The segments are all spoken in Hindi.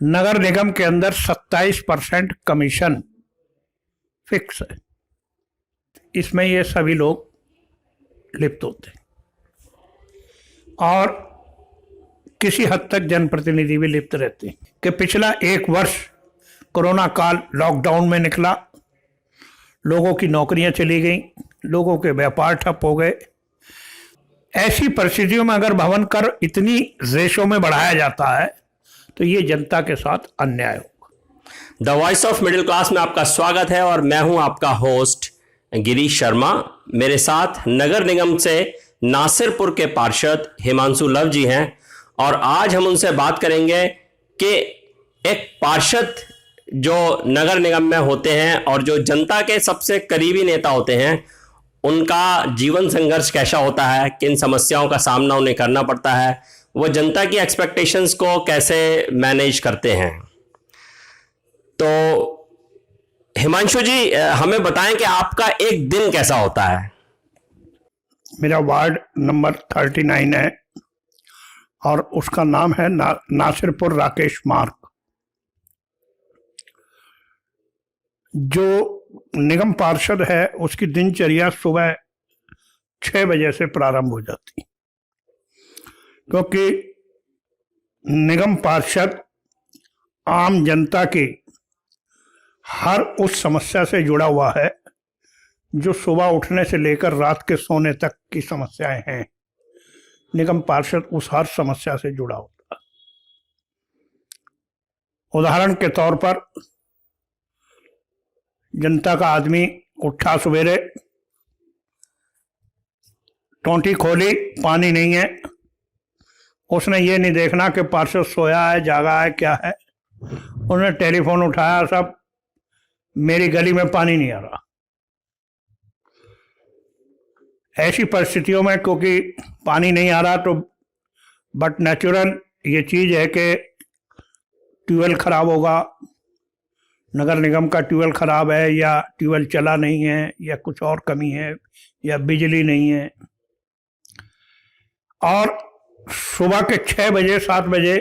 नगर निगम के अंदर 27% कमीशन फिक्स है। इसमें ये सभी लोग लिप्त होते हैं और किसी हद तक जनप्रतिनिधि भी लिप्त रहते हैं कि पिछला 1 वर्ष कोरोना काल लॉकडाउन में निकला, लोगों की नौकरियां चली गई, लोगों के व्यापार ठप हो गए। ऐसी परिस्थितियों में अगर भवन कर इतनी रेशों में बढ़ाया जाता है तो ये जनता के साथ अन्याय होगा। The voice of middle class में आपका स्वागत है और मैं हूं आपका होस्ट गिरीश शर्मा। मेरे साथ नगर निगम से नासिरपुर के पार्षद हिमांशु लव जी हैं और आज हम उनसे बात करेंगे कि एक पार्षद जो नगर निगम में होते हैं और जो जनता के सबसे करीबी नेता होते हैं, उनका जीवन संघर्ष कैसा होता है, किन समस्याओं का सामना उन्हें करना पड़ता है, वो जनता की एक्सपेक्टेशंस को कैसे मैनेज करते हैं। तो हिमांशु जी, हमें बताएं कि आपका एक दिन कैसा होता है। मेरा वार्ड नंबर 39 है और उसका नाम है नासिरपुर राकेश मार्ग। जो निगम पार्षद है उसकी दिनचर्या सुबह 6 बजे से प्रारंभ हो जाती, क्योंकि निगम पार्षद आम जनता की हर उस समस्या से जुड़ा हुआ है जो सुबह उठने से लेकर रात के सोने तक की समस्याएं हैं। निगम पार्षद उस हर समस्या से जुड़ा होता है। उदाहरण के तौर पर जनता का आदमी उठा सवेरे, टोंटी खोली, पानी नहीं है, उसने ये नहीं देखना कि पार्षद सोया है, जागा है, क्या है। उसने टेलीफोन उठाया, सब मेरी गली में पानी नहीं आ रहा। ऐसी परिस्थितियों में क्योंकि पानी नहीं आ रहा तो बट नेचुरल ये चीज़ है कि ट्यूबवेल खराब होगा, नगर निगम का ट्यूबवेल खराब है या ट्यूबवेल चला नहीं है या कुछ और कमी है या बिजली नहीं है। और सुबह के 6 बजे 7 बजे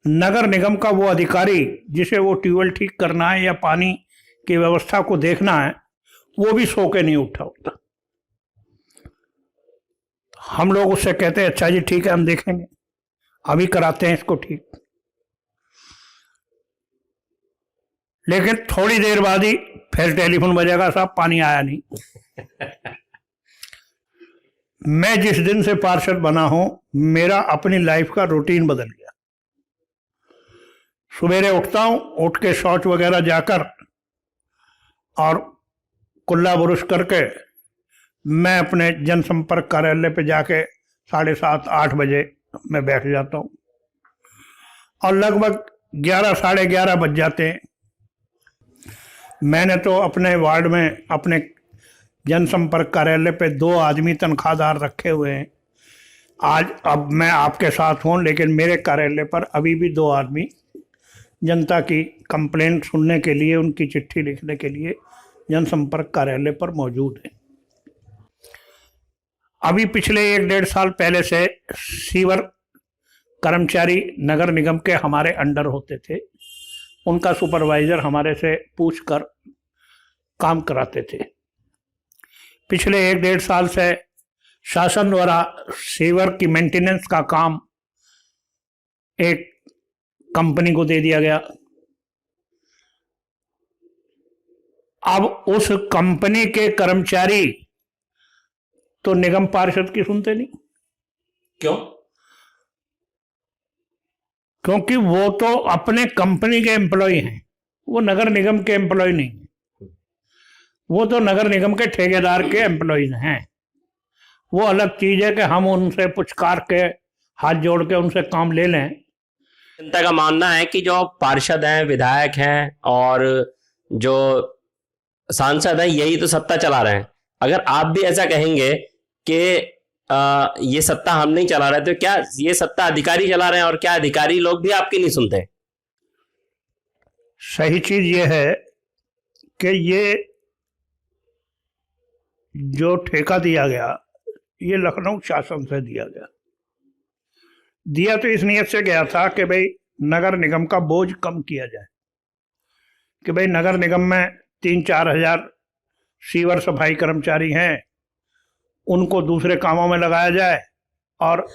नगर निगम का वो अधिकारी जिसे वो ट्यूबवेल ठीक करना है या पानी की व्यवस्था को देखना है, वो भी सो के नहीं उठा होता। हम लोग उससे कहते हैं अच्छा जी ठीक है, हम देखेंगे, अभी कराते हैं इसको ठीक। लेकिन थोड़ी देर बाद ही फिर टेलीफोन बजेगा, साहब पानी आया नहीं। मैं जिस दिन से पार्षद बना हूं, मेरा अपनी लाइफ का रूटीन बदल गया। सवेरे उठता हूं, उठ के शौच वगैरह जाकर और कुल्ला बुरुश करके मैं अपने जनसंपर्क कार्यालय पे जाके 7:30 8 बजे मैं बैठ जाता हूं और लगभग 11 साढ़े 11 बज जाते हैं। मैंने तो अपने वार्ड में अपने जनसंपर्क कार्यालय पे 2 आदमी तनख्वाहदार रखे हुए हैं। अब मैं आपके साथ हूँ, लेकिन मेरे कार्यालय पर अभी भी 2 आदमी जनता की कंप्लेंट सुनने के लिए, उनकी चिट्ठी लिखने के लिए जनसंपर्क कार्यालय पर मौजूद हैं। अभी पिछले 1-1.5 साल पहले से सीवर कर्मचारी नगर निगम के हमारे अंडर होते थे। उनका सुपरवाइजर हमारे से पूछकर काम कराते थे। पिछले 1-1.5 साल से शासन द्वारा सीवर की मेंटेनेंस का काम एक कंपनी को दे दिया गया। अब उस कंपनी के कर्मचारी तो निगम पार्षद की सुनते नहीं। क्यों? क्योंकि वो तो अपने कंपनी के एम्प्लॉय हैं, वो नगर निगम के एम्प्लॉय नहीं है। वो तो नगर निगम के ठेकेदार के एम्प्लॉयज हैं। वो अलग चीज है कि हम उनसे पुचकार के हाथ जोड़ के उनसे काम ले लें। जनता का मानना है कि जो पार्षद हैं, विधायक हैं और जो सांसद हैं, यही तो सत्ता चला रहे हैं। अगर आप भी ऐसा कहेंगे कि ये सत्ता हम नहीं चला रहे, तो क्या ये सत्ता अधिकारी चला रहे हैं और क्या अधिकारी लोग भी आपकी नहीं सुनते? सही चीज ये है कि ये जो ठेका दिया गया, ये लखनऊ शासन से दिया गया। दिया तो इस नियत से गया था कि भाई नगर निगम का बोझ कम किया जाए कि भाई नगर निगम में 3-4 हजार सीवर सफाई कर्मचारी हैं, उनको दूसरे कामों में लगाया जाए और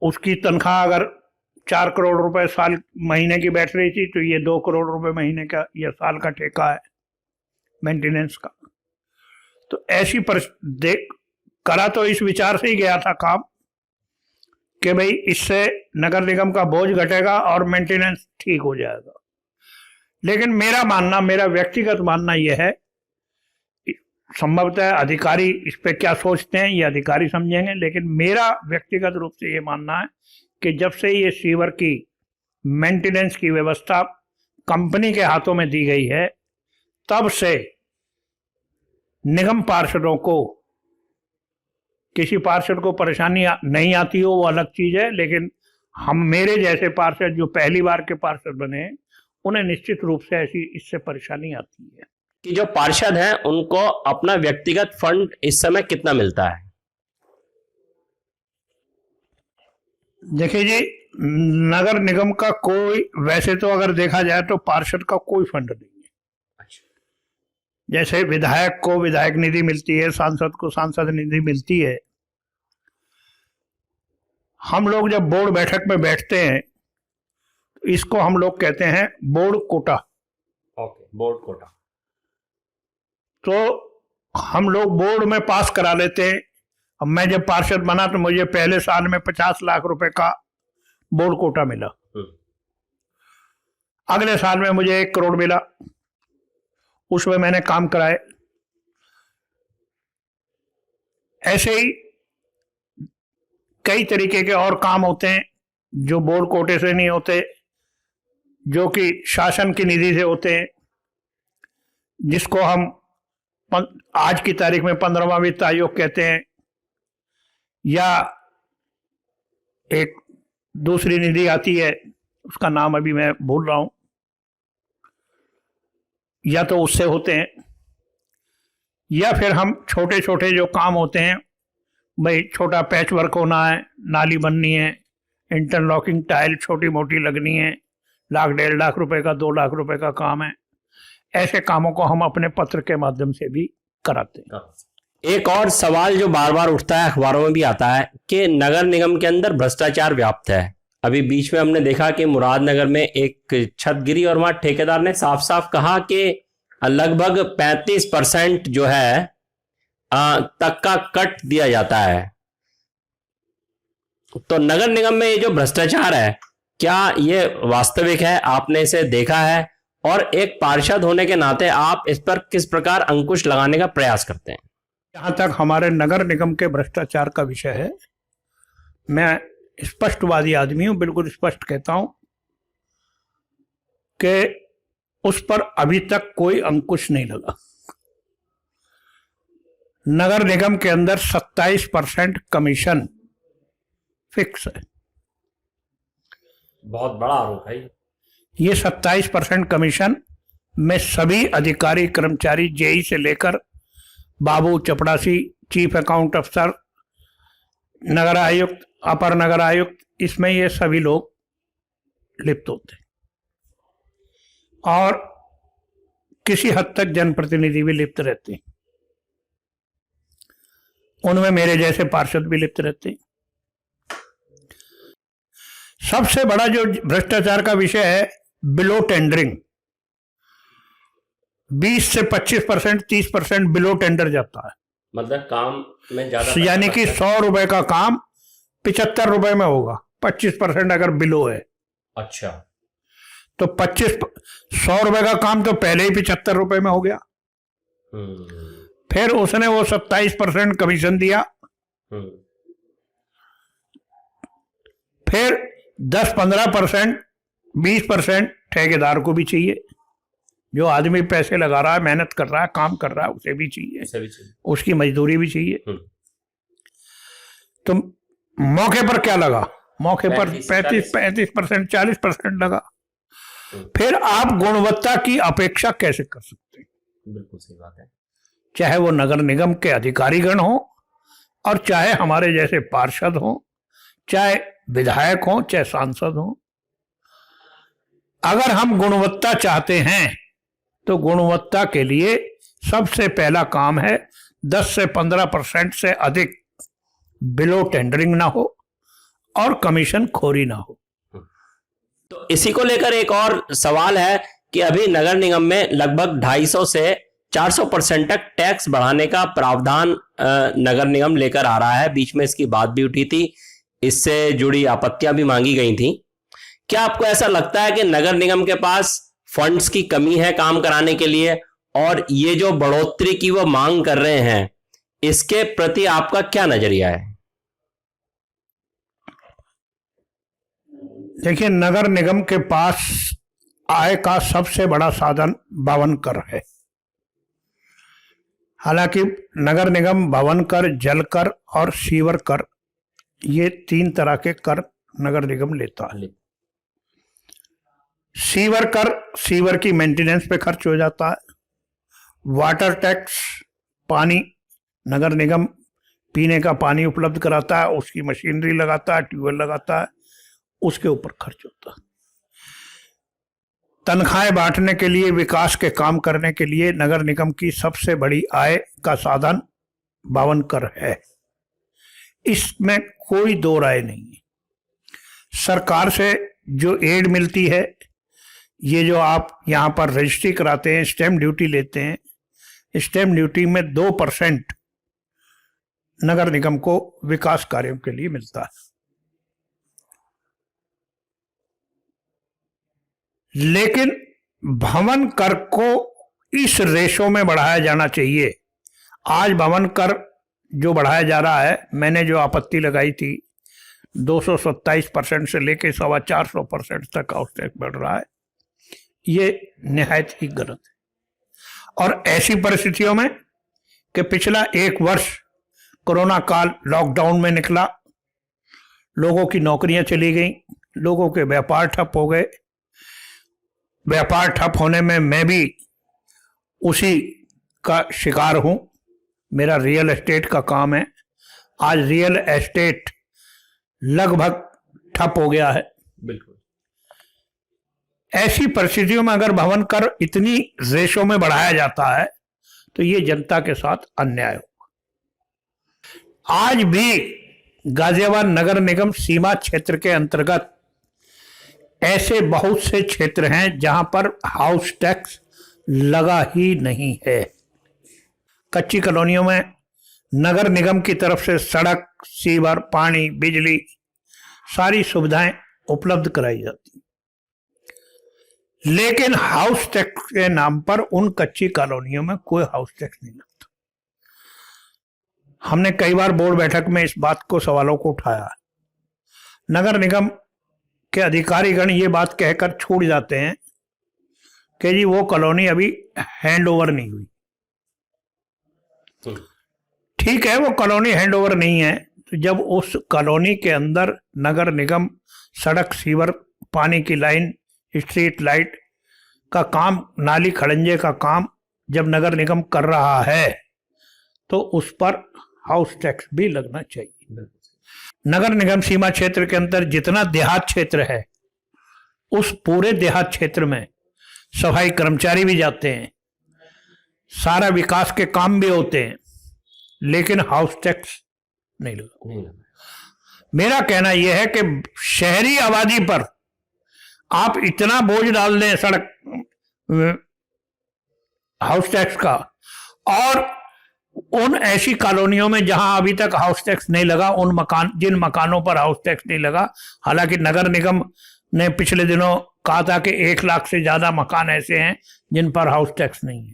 उसकी तनख्वाह अगर 4 करोड़ रुपए साल महीने की बैठ रही थी तो ये 2 करोड़ रुपए महीने का या साल का ठेका है मेंटेनेंस का। तो ऐसी देख करा तो इस विचार से ही गया था काम कि भाई इससे नगर निगम का बोझ घटेगा और मेंटेनेंस ठीक हो जाएगा। लेकिन मेरा व्यक्तिगत मानना यह है, संभवतः अधिकारी इस पे क्या सोचते हैं ये अधिकारी समझेंगे, लेकिन मेरा व्यक्तिगत रूप से ये मानना है कि जब से ये सीवर की मेंटेनेंस की व्यवस्था कंपनी के हाथों में दी गई है, तब से निगम पार्षदों को, किसी पार्षद को परेशानी नहीं आती हो वो अलग चीज है, लेकिन मेरे जैसे पार्षद जो पहली बार के पार्षद बने उन्हें निश्चित रूप से ऐसी इससे परेशानी आती है। कि जो पार्षद हैं उनको अपना व्यक्तिगत फंड इस समय कितना मिलता है? देखिए जी, नगर निगम का कोई, वैसे तो अगर देखा जाए तो पार्षद का कोई फंड नहीं है। अच्छा। जैसे विधायक को विधायक निधि मिलती है, सांसद को सांसद निधि मिलती है, हम लोग जब बोर्ड बैठक में बैठते हैं तो इसको हम लोग कहते हैं board quota. Okay, board quota. तो हम लोग बोर्ड में पास करा लेते हैं। अब मैं जब पार्षद बना तो मुझे पहले साल में 50 लाख रुपए का बोर्ड कोटा मिला, अगले साल में मुझे 1 करोड़ मिला, उसमें मैंने काम कराए। ऐसे ही कई तरीके के और काम होते हैं जो बोर्ड कोटे से नहीं होते, जो कि शासन की निधि से होते हैं, जिसको हम आज की तारीख में 15वां वित्त आयोग कहते हैं, या एक दूसरी निधि आती है उसका नाम अभी मैं भूल रहा हूं, या तो उससे होते हैं, या फिर हम छोटे छोटे जो काम होते हैं, भाई छोटा पैच वर्क होना है, नाली बननी है, इंटरलॉकिंग टाइल छोटी मोटी लगनी है, 1-1.5 लाख रुपए का 2 लाख रुपए का काम है, ऐसे कामों को हम अपने पत्र के माध्यम से भी कराते हैं। एक और सवाल जो बार बार उठता है, अखबारों में भी आता है कि नगर निगम के अंदर भ्रष्टाचार व्याप्त है। अभी बीच में हमने देखा कि मुरादनगर में एक छत गिरी और वहां ठेकेदार ने साफ साफ कहा कि लगभग 35% जो है तक का कट दिया जाता है। तो नगर निगम में ये जो भ्रष्टाचार है, क्या ये वास्तविक है? आपने इसे देखा है? और एक पार्षद होने के नाते आप इस पर किस प्रकार अंकुश लगाने का प्रयास करते हैं? जहां तक हमारे नगर निगम के भ्रष्टाचार का विषय है, मैं स्पष्टवादी आदमी हूं, बिल्कुल स्पष्ट कहता हूं कि उस पर अभी तक कोई अंकुश नहीं लगा। नगर निगम के अंदर 27% कमीशन फिक्स है। बहुत बड़ा आरोप है ये 27% कमीशन में सभी अधिकारी कर्मचारी, जेई से लेकर बाबू, चपड़ासी, चीफ अकाउंट अफसर, नगर आयुक्त, अपर नगर आयुक्त, इसमें ये सभी लोग लिप्त होते हैं, और किसी हद तक जनप्रतिनिधि भी लिप्त रहते हैं, उनमें मेरे जैसे पार्षद भी लिप्त रहते हैं। सबसे बड़ा जो भ्रष्टाचार का विषय है बिलो टेंडरिंग, 20 से 25%, 30% बिलो टेंडर जाता है। मतलब काम में ज्यादा, यानी कि 100 रुपए का काम 75 रुपए में होगा, 25% अगर बिलो है। अच्छा, तो 100 रुपए का काम तो पहले ही 75 रुपए में हो गया। फिर उसने वो 27% कमीशन दिया, फिर 10-15%, 20% ठेकेदार को भी चाहिए। जो आदमी पैसे लगा रहा है, मेहनत कर रहा है, काम कर रहा है, उसे भी चाहिए, उसकी मजदूरी भी चाहिए। तो मौके पर क्या लगा? मौके पर 35%, 40% लगा। फिर आप गुणवत्ता की अपेक्षा कैसे कर सकते हैं? बिल्कुल सही बात है। चाहे वो नगर निगम के अधिकारीगण हो, और चाहे हमारे जैसे पार्षद हो, चाहे विधायक हो, चाहे सांसद हो, अगर हम गुणवत्ता चाहते हैं तो गुणवत्ता के लिए सबसे पहला काम है 10 से 15% से अधिक बिलो टेंडरिंग ना हो और कमीशन खोरी ना हो। तो इसी को लेकर एक और सवाल है कि अभी नगर निगम में लगभग 250 से 400% तक टैक्स बढ़ाने का प्रावधान नगर निगम लेकर आ रहा है। बीच में इसकी बात भी उठी थी, इससे जुड़ी आपत्तियां भी मांगी गई थी। क्या आपको ऐसा लगता है कि नगर निगम के पास फंड्स की कमी है काम कराने के लिए, और ये जो बढ़ोतरी की वो मांग कर रहे हैं इसके प्रति आपका क्या नजरिया है? देखिए, नगर निगम के पास आय का सबसे बड़ा साधन भवन कर है। हालांकि नगर निगम भवन कर, जल कर और सीवर कर, ये 3 तरह के कर नगर निगम लेता है। सीवर कर, सीवर की मेंटेनेंस पे खर्च हो जाता है। वाटर टैक्स, पानी नगर निगम पीने का पानी उपलब्ध कराता है, उसकी मशीनरी लगाता है, ट्यूबवेल लगाता है, उसके ऊपर खर्च होता है। तनख्वाहें बांटने के लिए, विकास के काम करने के लिए नगर निगम की सबसे बड़ी आय का साधन भवन कर है। इसमें कोई दो राय नहीं है। सरकार से जो एड मिलती है, ये जो आप यहाँ पर रजिस्ट्री कराते हैं, स्टैम्प ड्यूटी लेते हैं, स्टैम्प ड्यूटी में 2% नगर निगम को विकास कार्यों के लिए मिलता है। लेकिन भवन कर को इस रेशो में बढ़ाया जाना चाहिए। आज भवन कर जो बढ़ाया जा रहा है, मैंने जो आपत्ति लगाई थी 227% से लेकर 450% तक हाउस टैक्स बढ़ रहा है, ये निहायत ही गलत है। और ऐसी परिस्थितियों में कि पिछला 1 वर्ष कोरोना काल लॉकडाउन में निकला, लोगों की नौकरियां चली गई, लोगों के व्यापार ठप हो गए। व्यापार ठप होने में मैं भी उसी का शिकार हूं। मेरा रियल एस्टेट का काम है। आज रियल एस्टेट लगभग ठप हो गया है। बिल्कुल। ऐसी परिस्थितियों में अगर भवन कर इतनी रेशो में बढ़ाया जाता है तो ये जनता के साथ अन्याय होगा। आज भी गाजियाबाद नगर निगम सीमा क्षेत्र के अंतर्गत ऐसे बहुत से क्षेत्र हैं जहां पर हाउस टैक्स लगा ही नहीं है। कच्ची कॉलोनियों में नगर निगम की तरफ से सड़क, सीवर, पानी, बिजली, सारी सुविधाएं उपलब्ध कराई जाती, लेकिन हाउस टैक्स के नाम पर उन कच्ची कॉलोनियों में कोई हाउस टैक्स नहीं लगता। हमने कई बार बोर्ड बैठक में इस बात को, सवालों को उठाया। नगर निगम के अधिकारीगण ये बात कहकर छूट जाते हैं कि जी वो कॉलोनी अभी हैंड ओवर नहीं हुई। ठीक है, वो कॉलोनी हैंड ओवर नहीं है, तो जब उस कॉलोनी के अंदर नगर निगम सड़क, सीवर, पानी की लाइन, स्ट्रीट लाइट का काम, नाली खड़ंजे का काम जब नगर निगम कर रहा है तो उस पर हाउस टैक्स भी लगना चाहिए। नगर निगम सीमा क्षेत्र के अंदर जितना देहात क्षेत्र है, उस पूरे देहात क्षेत्र में सफाई कर्मचारी भी जाते हैं, सारा विकास के काम भी होते हैं, लेकिन हाउस टैक्स नहीं लगा। मेरा कहना यह है कि शहरी आबादी पर आप इतना बोझ डाल दें सड़क हाउस टैक्स का, और उन ऐसी कॉलोनियों में जहां अभी तक हाउस टैक्स नहीं लगा, उन जिन मकानों पर हाउस टैक्स नहीं लगा, हालांकि नगर निगम ने पिछले दिनों कहा था कि 1 लाख से ज्यादा मकान ऐसे हैं जिन पर हाउस टैक्स नहीं है।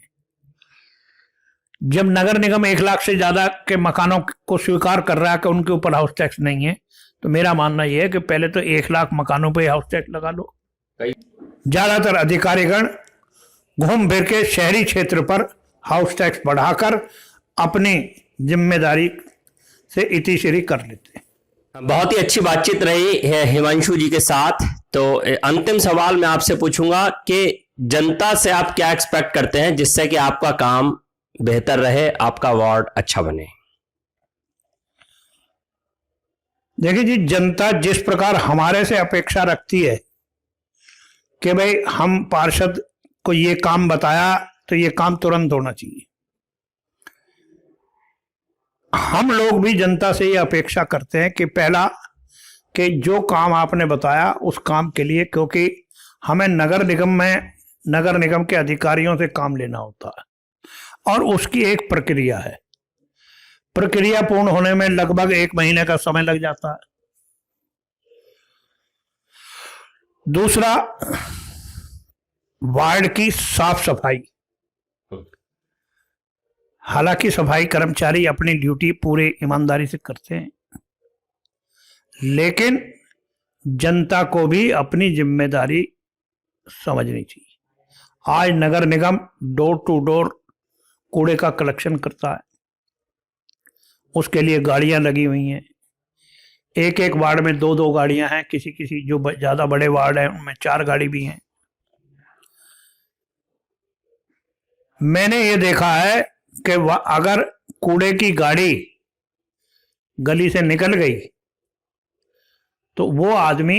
जब नगर निगम 1 लाख से ज्यादा के मकानों को स्वीकार कर रहा है कि उनके ऊपर हाउस टैक्स नहीं है, तो मेरा मानना यह है कि पहले तो 1 लाख मकानों पर हाउस टैक्स लगा लो। ज्यादातर अधिकारीगण घूम फिर के शहरी क्षेत्र पर हाउस टैक्स बढ़ाकर अपनी जिम्मेदारी से इतिश्री कर लेते हैं। बहुत ही अच्छी बातचीत रही है हिमांशु जी के साथ। तो अंतिम सवाल मैं आपसे पूछूंगा कि जनता से आप क्या एक्सपेक्ट करते हैं जिससे कि आपका काम बेहतर रहे, आपका वार्ड अच्छा बने? देखिए जी, जनता जिस प्रकार हमारे से अपेक्षा रखती है कि भाई हम पार्षद को ये काम बताया तो ये काम तुरंत होना चाहिए। हम लोग भी जनता से ये अपेक्षा करते हैं कि पहला कि जो काम आपने बताया उस काम के लिए, क्योंकि हमें नगर निगम के अधिकारियों से काम लेना होता है और उसकी एक प्रक्रिया है। प्रक्रिया पूर्ण होने में लगभग 1 महीने का समय लग जाता है। दूसरा, वार्ड की साफ सफाई। हालांकि सफाई कर्मचारी अपनी ड्यूटी पूरी ईमानदारी से करते हैं, लेकिन जनता को भी अपनी जिम्मेदारी समझनी चाहिए। आज नगर निगम डोर टू डोर कूड़े का कलेक्शन करता है, उसके लिए गाड़ियां लगी हुई हैं। एक एक वार्ड में 2-2 गाड़ियां हैं, किसी जो ज्यादा बड़े वार्ड हैं उनमें 4 गाड़ी भी हैं। मैंने ये देखा है कि अगर कूड़े की गाड़ी गली से निकल गई तो वो आदमी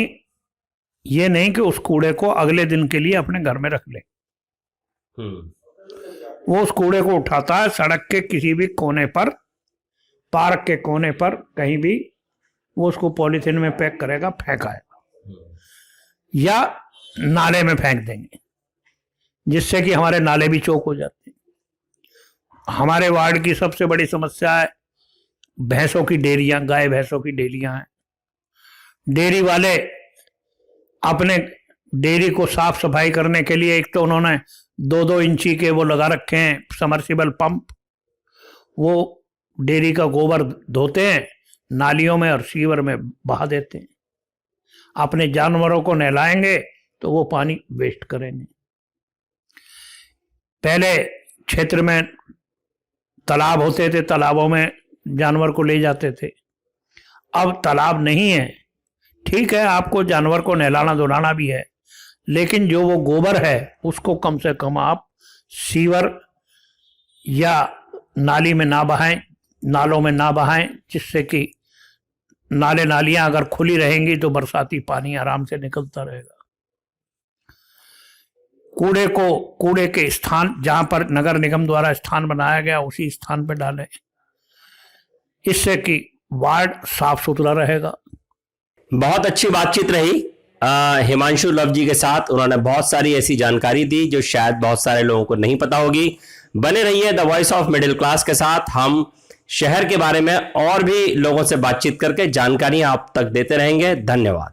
ये नहीं कि उस कूड़े को अगले दिन के लिए अपने घर में रख ले। वो उस कूड़े को उठाता है, सड़क के किसी भी कोने पर, पार्क के कोने पर, कहीं भी वो उसको पॉलीथीन में पैक करेगा, फेंकाएगा या नाले में फेंक देंगे, जिससे कि हमारे नाले भी चौक हो जाते हैं। हमारे वार्ड की सबसे बड़ी समस्या है भैंसों की डेयरियां, गाय भैंसों की डेयरियां हैं। डेयरी वाले अपने डेयरी को साफ सफाई करने के लिए एक तो उन्होंने 2-2 इंची के वो लगा रखे हैं समर्सिबल पंप। वो डेयरी का गोबर धोते हैं, नालियों में और सीवर में बहा देते हैं। अपने जानवरों को नहलाएंगे तो वो पानी वेस्ट करेंगे। पहले क्षेत्र में तालाब होते थे, तालाबों में जानवर को ले जाते थे। अब तालाब नहीं है। ठीक है, आपको जानवर को नहलाना धुलाना भी है, लेकिन जो वो गोबर है उसको कम से कम आप सीवर या नाली में ना बहाएं, नालों में ना बहाएं, जिससे कि नाले नालियां अगर खुली रहेंगी तो बरसाती पानी आराम से निकलता रहेगा। कूड़े के स्थान जहां पर नगर निगम द्वारा स्थान बनाया गया उसी स्थान पर डालें, इससे कि वार्ड साफ सुथरा रहेगा। बहुत अच्छी बातचीत रही हिमांशु लव जी के साथ। उन्होंने बहुत सारी ऐसी जानकारी दी जो शायद बहुत सारे लोगों को नहीं पता होगी। बने रहिए the voice of middle class के साथ। हम शहर के बारे में और भी लोगों से बातचीत करके जानकारी आप तक देते रहेंगे। धन्यवाद।